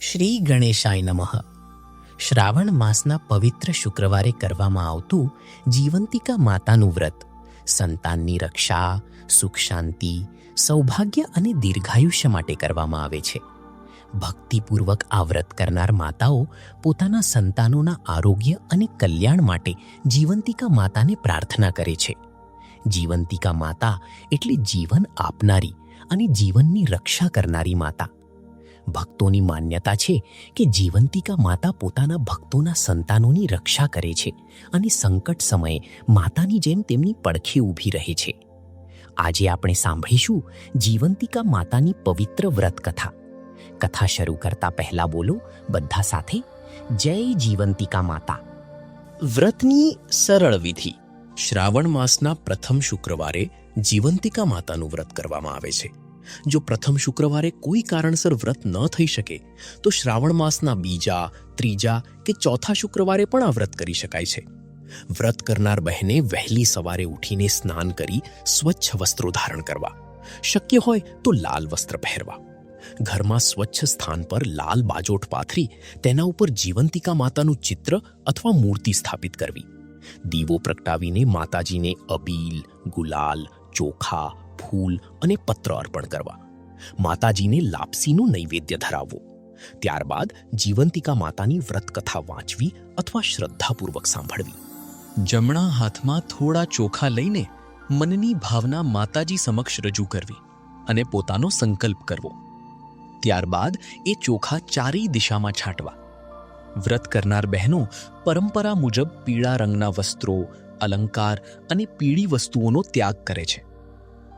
શ્રી ગણેશાય નમઃ. શ્રાવણ માસના પવિત્ર શુક્રવારે કરવામાં આવતું જીવંતિકા માતાનું વ્રત સંતાનની રક્ષા, સુખ શાંતિ, સૌભાગ્ય અને દીર્ઘાયુષ્ય માટે કરવામાં આવે છે. ભક્તિપૂર્વક આ વ્રત કરનાર માતાઓ પોતાના સંતાનોના આરોગ્ય અને કલ્યાણ માટે જીવંતિકા માતાને પ્રાર્થના કરે છે. જીવંતિકા માતા એટલે જીવન આપનારી અને જીવનની રક્ષા કરનારી માતા. ભક્તોની માન્યતા છે કે જીવંતિકા માતા પોતાના ભક્તોના સંતાનોની રક્ષા કરે છે અને સંકટ સમયે માતાની જેમ તેમની પડખે ઊભી રહે છે. આજે આપણે સાંભળીશું જીવંતિકા માતાની પવિત્ર વ્રત કથા. કથા શરૂ કરતા પહેલા બોલો બધા સાથે, જય જીવંતિકા માતા. વ્રતની સરળ વિધિ. શ્રાવણ માસના પ્રથમ શુક્રવારે જીવંતિકા માતાનું વ્રત કરવામાં આવે છે. જો પ્રથમ શુક્રવારે કોઈ કારણસર વ્રત ન થઈ શકે તો શ્રાવણ માસના બીજા, ત્રીજા કે ચોથા શુક્રવારે પણ આ વ્રત કરી શકાય છે. વ્રત કરનાર બહેને વહેલી સવારે ઉઠીને સ્નાન કરી સ્વચ્છ વસ્ત્રો ધારણ કરવા, શક્ય હોય તો લાલ વસ્ત્ર પહેરવા. ઘરમાં સ્વચ્છ સ્થાન પર લાલ બાજોટ પાથરી તેના ઉપર જીવંતિકા માતાનું ચિત્ર અથવા મૂર્તિ સ્થાપિત કરવી. દીવો પ્રગટાવીને માતાજીને અબીલ, ગુલાલ, ચોખા, ફૂલ અને પત્ર અર્પણ કરવા. માતાજીને લાપસીનું નૈવેદ્ય ધરાવવું. ત્યારબાદ જીવંતિકા માતાની વ્રત કથા વાંચવી અથવા શ્રદ્ધાપૂર્વક સાંભળવી. જમણા હાથમાં થોડા ચોખા લઈને મનની ભાવના માતાજી સમક્ષ રજૂ કરવી અને પોતાનો સંકલ્પ કરવો. ત્યારબાદ એ ચોખા ચારેય દિશામાં છાંટવા. વ્રત કરનાર બહેનો પરંપરા મુજબ પીળા રંગના વસ્ત્રો, અલંકાર અને પીળી વસ્તુઓનો ત્યાગ કરે છે.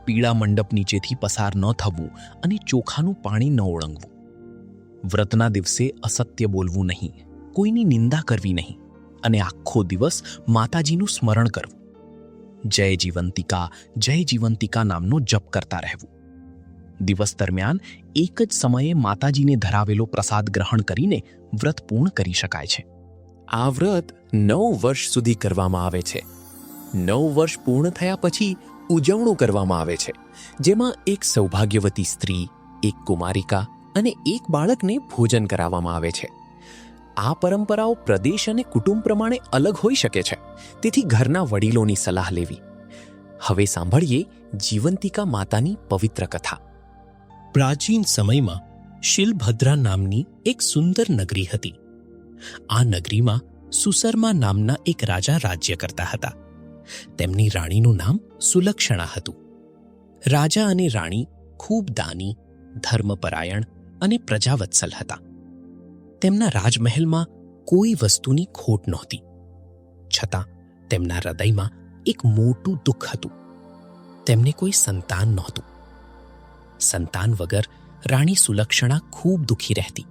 પીળા મંડપ નીચેથી પસાર ન થવું અને ચોખાનું પાણી ન ઓળંગવું. વ્રતના દિવસે અસત્ય બોલવું નહીં, કોઈની નિંદા કરવી નહીં અને આખો દિવસ માતાજીનું સ્મરણ કરવું. જય જીવંતિકા નામનો જપ કરતા રહેવું. દિવસ દરમિયાન એક જ સમયે માતાજીને ધરાવેલો પ્રસાદ ગ્રહણ કરીને વ્રત પૂર્ણ કરી શકાય છે. આ વ્રત 9 વર્ષ સુધી કરવામાં આવે છે. 9 વર્ષ પૂર્ણ થયા પછી ઉજવણું કરવામાં આવે છે, જેમાં એક સૌભાગ્યવતી સ્ત્રી, એક કુમારિકા અને એક બાળકને ભોજન કરાવવામાં આવે છે. આ પરંપરાઓ પ્રદેશ અને કુટુંબ પ્રમાણે અલગ હોઈ શકે છે, તેથી ઘરના વડીલોની સલાહ લેવી. હવે સાંભળીએ જીવંતિકા માતાની પવિત્ર કથા. પ્રાચીન સમયમાં શિલભદ્રા નામની એક સુંદર નગરી હતી. આ નગરીમાં સુસરમા નામના એક રાજા રાજ્ય કરતા હતા. તેમની રાણીનું નામ સુલક્ષણા હતું. રાજા અને રાણી ખૂબ દાની, ધર્મપરાયણ અને પ્રજાવત્સલ હતા. તેમના રાજમહેલમાં કોઈ વસ્તુની ખોટ નહોતી. છતાં તેમના હૃદયમાં એક મોટું દુઃખ હતું. તેમને કોઈ સંતાન નહોતું. સંતાન વગર રાણી સુલક્ષણા ખૂબ દુઃખી રહેતી.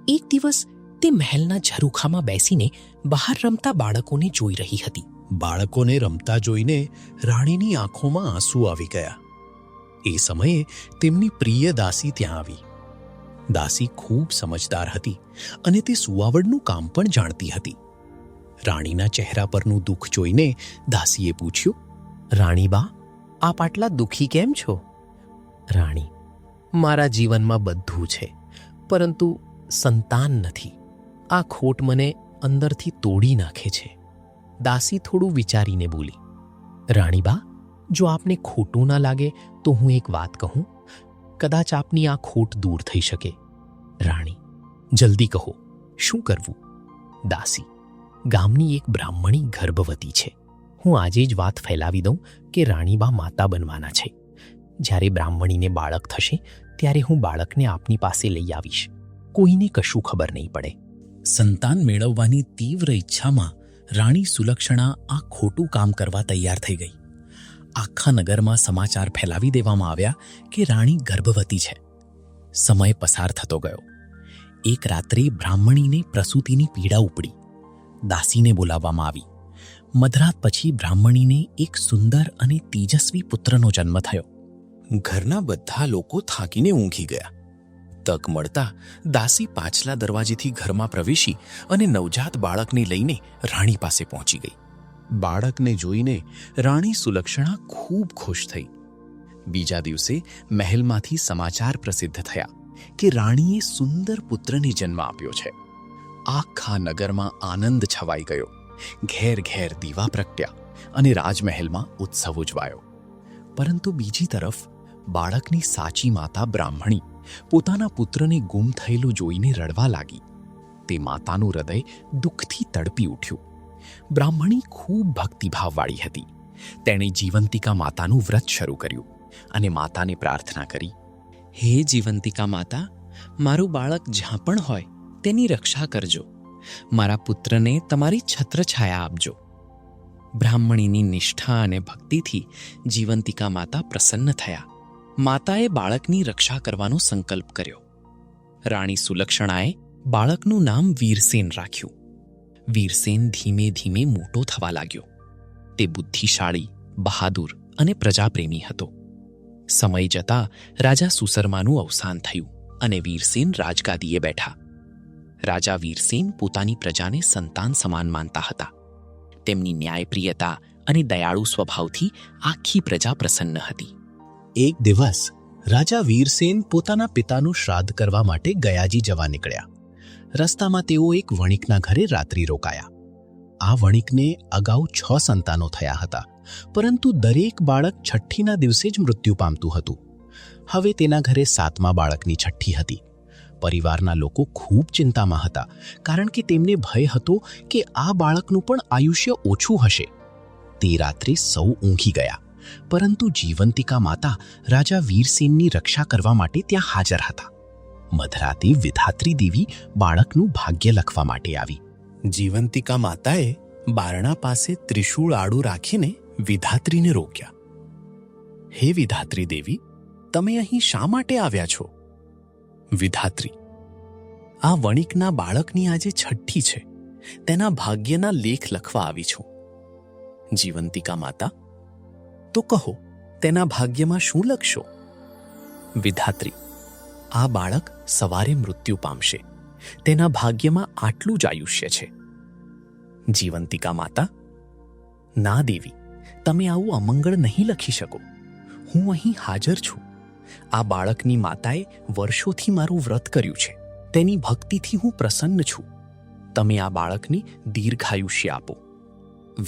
એક દિવસ તે મહેલના ઝરૂખામાં બેસીને બહાર રમતા બાળકોને જોઈ રહી હતી. બાળકોને રમતા જોઈને રાણીની આંખોમાં આંસુ આવી ગયા. એ સમયે તેમની પ્રિય દાસી ત્યાં આવી. દાસી ખૂબ સમજદાર હતી અને તે સુવાવડનું કામ પણ જાણતી હતી. રાણીના ચહેરા પરનું દુઃખ જોઈને દાસીએ પૂછ્યું, રાણીબા, આપ આટલા દુઃખી કેમ છો? રાણી, મારા જીવનમાં બધું છે, પરંતુ સંતાન નથી. આ ખોટ મને અંદરથી તોડી નાખે છે. દાસી થોડું વિચારીને બોલી, રાણીબા, જો આપને ખોટું ના લાગે તો હું એક વાત કહું. કદાચ આપની આ ખોટ દૂર થઈ શકે. રાણી, જલ્દી કહો, શું કરવું? દાસી, ગામની એક બ્રાહ્મણી ગર્ભવતી છે. હું આજે જ વાત ફેલાવી દઉં કે રાણીબા માતા બનવાના છે. જ્યારે બ્રાહ્મણીને બાળક થશે ત્યારે હું બાળકને આપની પાસે લઈ આવીશ. કોઈને કશું ખબર નહીં પડે. સંતાન મેળવવાની તીવ્ર ઈચ્છામાં રાણી સુલક્ષણા આ ખોટું કામ કરવા તૈયાર થઈ ગઈ. આખા નગરમાં સમાચાર ફેલાવી દેવામાં આવ્યા કે રાણી ગર્ભવતી છે. સમય પસાર થતો ગયો. એક રાત્રે બ્રાહ્મણીને પ્રસૂતિની પીડા ઉપડી. દાસીને બોલાવવામાં આવી. મધરાત પછી બ્રાહ્મણીને એક સુંદર અને તેજસ્વી પુત્રનો જન્મ થયો. ઘરના બધા લોકો થાકીને ઊંઘી ગયા. તક મળતા દાસી પાછલા દરવાજેથી ઘરમાં પ્રવેશી અને નવજાત બાળકને લઈને રાણી પાસે પહોંચી ગઈ. બાળકને જોઈને રાણી સુલક્ષણા ખૂબ ખુશ થઈ. બીજા દિવસે મહેલમાંથી સમાચાર પ્રસિદ્ધ થયા કે રાણીએ સુંદર પુત્રને જન્મ આપ્યો છે. આખા નગરમાં આનંદ છવાઈ ગયો. ઘેર ઘેર દીવા પ્રગટ્યા અને રાજમહેલમાં ઉત્સવ ઉજવાયો. પરંતુ બીજી તરફ બાળકની સાચી માતા બ્રાહ્મણી પોતાના પુત્રને ગુમ થયેલું જોઈને રડવા લાગી. તે માતાનું હૃદય દુઃખથી તડપી ઉઠ્યું. બ્રાહ્મણી ખૂબ ભક્તિભાવવાળી હતી. તેણે જીવંતિકા માતાનું વ્રત શરૂ કર્યું અને માતાને પ્રાર્થના કરી, હે જીવંતિકા માતા, મારું બાળક જ્યાં પણ હોય તેની રક્ષા કરજો. મારા પુત્રને તમારી છત્રછાયા આપજો. બ્રાહ્મણીની નિષ્ઠા અને ભક્તિથી જીવંતિકા માતા પ્રસન્ન થયા. માતાએ બાળકની રક્ષા કરવાનો સંકલ્પ કર્યો. રાણી સુલક્ષણાએ બાળકનું નામ વીરસેન રાખ્યું. વીરસેન ધીમે ધીમે મોટો થવા લાગ્યો. તે બુદ્ધિશાળી, બહાદુર અને પ્રજાપ્રેમી હતો. સમય જતાં રાજા સુસરમાનું અવસાન થયું અને વીરસેન રાજગાદીએ બેઠા. રાજા વીરસેન પોતાની પ્રજાને સંતાન સમાન માનતા હતા. તેમની ન્યાયપ્રિયતા અને દયાળુ સ્વભાવથી આખી પ્રજા પ્રસન્ન હતી. એક દિવસ રાજા વીરસેન પોતાના પિતાનું શ્રાદ્ધ કરવા માટે ગયાજી જવા નીકળ્યા. રસ્તામાં તેઓ એક વણિકના ઘરે રાત્રિ રોકાયા. આ વણિકને અગાઉ 6 સંતાનો થયા હતા, પરંતુ દરેક બાળક છઠ્ઠીના દિવસે જ મૃત્યુ પામતું હતું. હવે તેના ઘરે 7મા બાળકની છઠ્ઠી હતી. પરિવારના લોકો ખૂબ ચિંતામાં હતા, કારણ કે તેમને ભય હતો કે આ બાળકનું પણ આયુષ્ય ઓછું હશે. તે રાત્રે સૌ ઊંઘી ગયા, પરંતુ જીવંતિકા માતા રાજા વીરસેનની રક્ષા કરવા માટે ત્યાં હાજર હતા. મધરાતે વિધાત્રી દેવી બાળકનું ભાગ્ય લખવા માટે આવી. જીવંતિકા માતાએ બારણા પાસે ત્રિશૂળ આડું રાખીને વિધાત્રીને રોક્યા. હે વિધાત્રી દેવી, તમે અહીં શા માટે આવ્યા છો? વિધાત્રી: આ વણિકના બાળકની આજે છઠ્ઠી છે, તેના ભાગ્યના લેખ લખવા આવી છું. જીવંતિકા માતા: તો કહો, તેના ભાગ્યમાં શું લખશો? વિધાત્રી: આ બાળક સવારે મૃત્યુ પામશે. તેના ભાગ્યમાં આટલું જ આયુષ્ય છે. જીવંતિકા માતા: ના દેવી, તમે આવું અમંગળ નહીં લખી શકો. હું અહીં હાજર છું. આ બાળકની માતાએ વર્ષોથી મારું વ્રત કર્યું છે. તેની ભક્તિથી હું પ્રસન્ન છું. તમે આ બાળકની દીર્ઘાયુષ્ય આપો.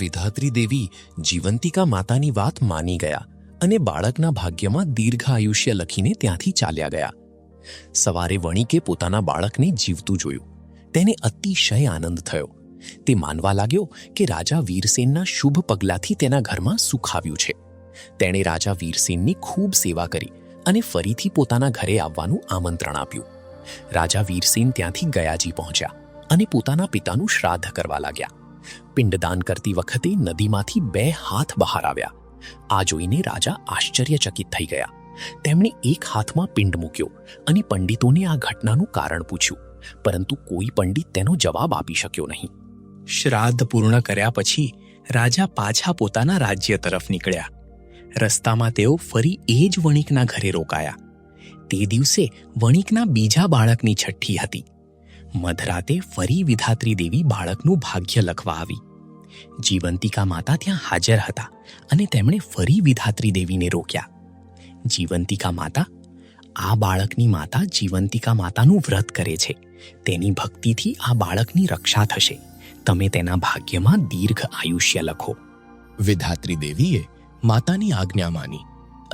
વિધાત્રી દેવી જીવંતિકા માતાની વાત માની ગયા અને બાળકના ભાગ્યમાં દીર્ઘાયુષ્ય લખીને ત્યાંથી ચાલ્યા ગયા. સવારે વણિકે પોતાના બાળકને જીવતું જોયું. તેને અતિશય આનંદ થયો. તે માનવા લાગ્યો કે રાજા વીરસેનના શુભ પગલાથી તેના ઘરમાં સુખ આવ્યું છે. તેણે રાજા વીરસેનની ખૂબ સેવા કરી અને ફરીથી પોતાના ઘરે આવવાનું આમંત્રણ આપ્યું. રાજા વીરસેન ત્યાંથી ગયાજી પહોંચ્યા અને પોતાના પિતાનું શ્રાદ્ધ કરવા લાગ્યા. પિંડદાન કરતી વખતે નદીમાંથી 2 હાથ બહાર આવ્યા. આ જોઈને રાજા આશ્ચર્યચકિત થઈ ગયા. તેમણે એક હાથમાં પિંડ મૂક્યો અને પંડિતોને આ ઘટનાનું કારણ પૂછ્યું, પરંતુ કોઈ પંડિત તેનો જવાબ આપી શક્યો નહીં. શ્રાદ્ધ પૂર્ણ કર્યા પછી રાજા પાછા પોતાના રાજ્ય તરફ નીકળ્યા. રસ્તામાં તેઓ ફરી એ જ વણિકના ઘરે રોકાયા. તે દિવસે વણિકના બીજા બાળકની છઠ્ઠી હતી. મધરાતે ફરી વિધાત્રી દેવી બાળકનું ભાગ્ય લખવા આવી. જીવંતિકા માતા ત્યાં હાજર હતા અને તેમણે ફરી વિધાત્રી દેવીને રોક્યા. જીવંતિકા માતા: આ બાળકની માતા જીવંતિકા માતાનું વ્રત કરે છે. તેની ભક્તિથી આ બાળકની રક્ષા થશે. તમે તેના ભાગ્યમાં દીર્ઘ આયુષ્ય લખો. વિધાત્રી દેવીએ માતાની આજ્ઞા માની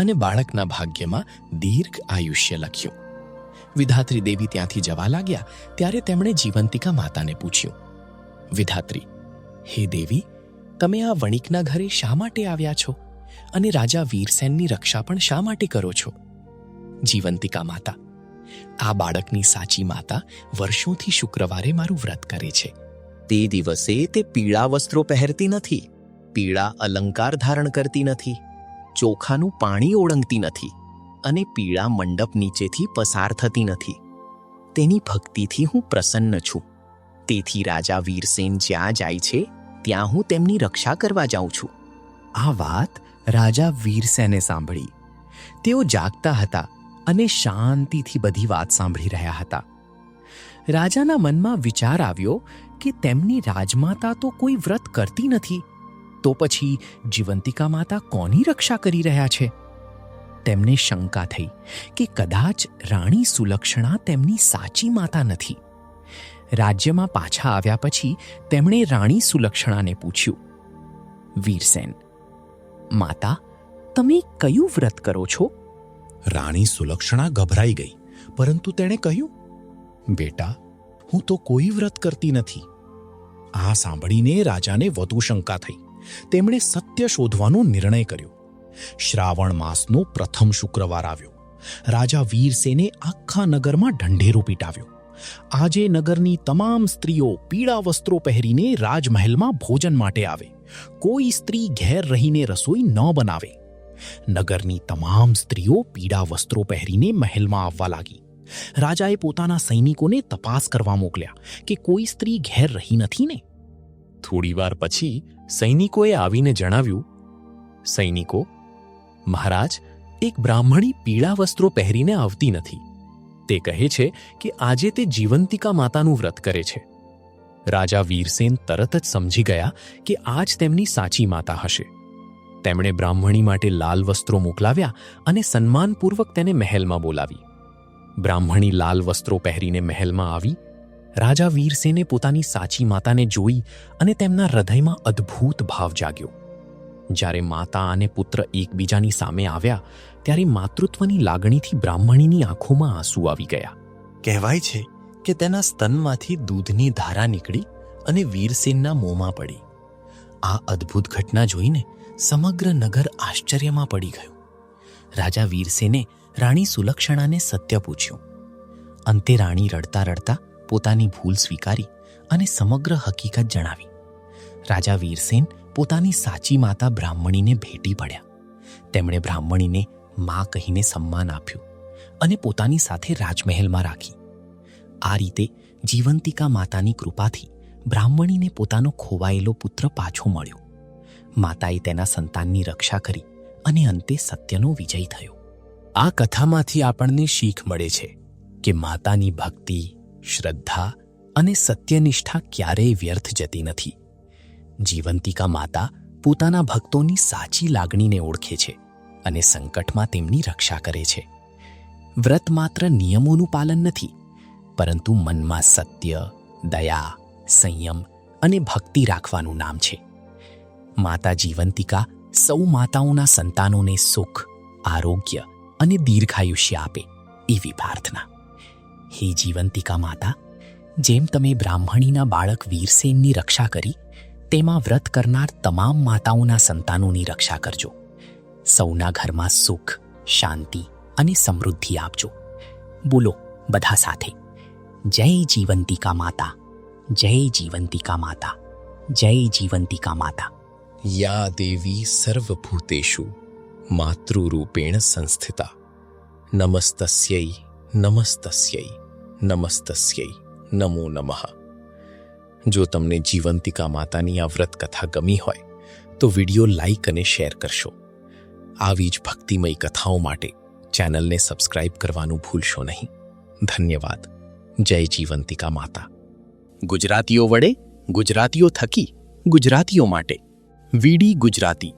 અને બાળકના ભાગ્યમાં દીર્ઘ આયુષ્ય લખ્યું. વિધાત્રી દેવી ત્યાંથી જવા લાગ્યા ત્યારે તેમણે જીવંતિકા માતાને પૂછ્યું, વિધાત્રી: હે દેવી, તમે આ વણિકના ઘરે શા માટે આવ્યા છો અને રાજા વીરસેનની રક્ષા પણ શા માટે કરો છો? જીવંતિકા માતા: આ બાળકની સાચી માતા વર્ષોથી શુક્રવારે મારું વ્રત કરે છે. તે દિવસે તે પીળા વસ્ત્રો પહેરતી નથી, પીળા અલંકાર ધારણ કરતી નથી, ચોખાનું પાણી ઓળંગતી નથી અને પીળા મંડપ નીચેથી પસાર થતી નથી. તેની ભક્તિથી હું પ્રસન્ન છું. તેથી રાજા વીરસેન જ્યાં જાય છે ત્યાં હું તેમની રક્ષા કરવા જાઉં છું. આ વાત રાજા વીરસેને સાંભળી. તેઓ જાગતા હતા અને શાંતિથી બધી વાત સાંભળી રહ્યા હતા. રાજાના મનમાં વિચાર આવ્યો કે તેમની રાજમાતા તો કોઈ વ્રત કરતી નથી, તો પછી જીવંતિકા માતા કોની રક્ષા કરી રહ્યા છે? તેમને શંકા થઈ કે કદાચ રાણી સુલક્ષણા તેમની સાચી માતા નથી. રાજ્યમાં પાછા આવ્યા પછી તેમણે રાણી સુલક્ષણાને પૂછ્યું, વીરસેન, માતા, તમે કયું વ્રત કરો છો? રાણી સુલક્ષણા ગભરાઈ ગઈ, પરંતુ તેણે કહ્યું, બેટા, હું તો કોઈ વ્રત કરતી નથી. આ સાંભળીને રાજાને વધુ શંકા થઈ. તેમણે સત્ય શોધવાનો નિર્ણય કર્યો. શ્રાવણ માસનો પ્રથમ શુક્રવાર આવ્યો. રાજા વીરસેને આખા નગરમાં ઢંઢેરો પીટાવ્યો. આજે નગરની તમામ સ્ત્રીઓ પીળા વસ્ત્રો પહેરીને રાજમહેલમાં ભોજન માટે આવે. કોઈ સ્ત્રી ઘેર રહીને રસોઈ ન બનાવે. નગરની તમામ સ્ત્રીઓ પીળા વસ્ત્રો પહેરીને મહેલમાં આવવા લાગી. રાજાએ પોતાના સૈનિકોને તપાસ કરવા મોકલ્યા કે કોઈ સ્ત્રી ઘેર રહી નથી ને. થોડીવાર પછી સૈનિકોએ આવીને જણાવ્યું, સૈનિકો, મહારાજ, એક બ્રાહ્મણી પીળા વસ્ત્રો પહેરીને આવતી નથી. તે કહે છે કે આજે તે જીવંતિકા માતાનું વ્રત કરે છે. રાજા વીરસેન તરત જ સમજી ગયા કે આજ તેમની સાચી માતા હશે. તેમણે બ્રાહ્મણી માટે લાલ વસ્ત્રો મોકલાવ્યા અને સન્માનપૂર્વક તેને મહેલમાં બોલાવી. બ્રાહ્મણી લાલ વસ્ત્રો પહેરીને મહેલમાં આવી. રાજા વીરસેને પોતાની સાચી માતાને જોઈ અને તેમના હૃદયમાં અદ્ભુત ભાવ જાગ્યો. જ્યારે માતા અને પુત્ર એકબીજાની સામે આવ્યા ત્યારે માતૃત્વની લાગણીથી બ્રાહ્મણીની આંખોમાં આંસુ આવી ગયા. કહેવાય છે કે તેના સ્તનમાંથી દૂધની ધારા નીકળી અને વીરસેનના મોંમાં પડી. આ અદ્ભુત ઘટના જોઈને સમગ્ર નગર આશ્ચર્યમાં પડી ગયું. રાજા વીરસેને રાણી સુલક્ષણાને સત્ય પૂછ્યું. અંતે રાણી રડતા રડતા પોતાની ભૂલ સ્વીકારી અને સમગ્ર હકીકત જણાવી. રાજા વીરસેન પોતાની સાચી માતા બ્રાહ્મણીને ભેટી પડ્યા. તેમણે બ્રાહ્મણીને મા કહીને સન્માન આપ્યું અને પોતાની સાથે રાજમહેલમાં રાખી. આ રીતે જીવંતિકા માતાની કૃપાથી બ્રાહ્મણીને પોતાનો ખોવાયેલો પુત્ર પાછો મળ્યો. માતાએ તેના સંતાનની રક્ષા કરી અને અંતે સત્યનો વિજય થયો. આ કથામાંથી આપણને શીખ મળે છે કે માતાની ભક્તિ, શ્રદ્ધા અને સત્યનિષ્ઠા ક્યારેય વ્યર્થ જતી નથી. જીવંતિકા માતા પોતાના ભક્તોની સાચી લાગણીને ઓળખે છે અને સંકટમાં તેમની રક્ષા કરે છે. વ્રત માત્ર નિયમોનું પાલન નથી, પરંતુ મનમાં સત્ય, દયા, સંયમ અને ભક્તિ રાખવાનું નામ છે. માતા જીવંતિકા સૌ માતાઓના સંતાનોને સુખ, આરોગ્ય અને દીર્ઘાયુષ્ય આપે એવી પ્રાર્થના. હે જીવંતિકા માતા, જેમ તમે બ્રાહ્મણીના બાળક વીરસેનની રક્ષા કરી, તેમાં વ્રત કરનાર તમામ માતાઓના સંતાનોની રક્ષા કરજો. સૌના ઘરમાં સુખ, શાંતિ અને સમૃદ્ધિ આપજો. બોલો બધા સાથે, જય જીવંતિકા માતા, જય જીવંતિકા માતા, જય જીવંતિકા માતા. યા દેવી સર્વભૂતેષુ માતૃરૂપેણ સંસ્થિતા, નમસ્તસ્यै નમસ્તસ્यै નમસ્તસ્यै નમો નમઃ. જો તમને જીવંતિકા માતાની આ વ્રત કથા ગમી હોય તો વિડીયો લાઈક અને શેર કરશો. આવી જ ભક્તિમય કથાઓ માટે ચેનલને સબસ્ક્રાઇબ કરવાનું ભૂલશો નહીં. ધન્યવાદ. જય જીવંતિકા માતા. ગુજરાતીઓ વડે ગુજરાતીઓ થકી ગુજરાતીઓ માટે વીડી ગુજરાતી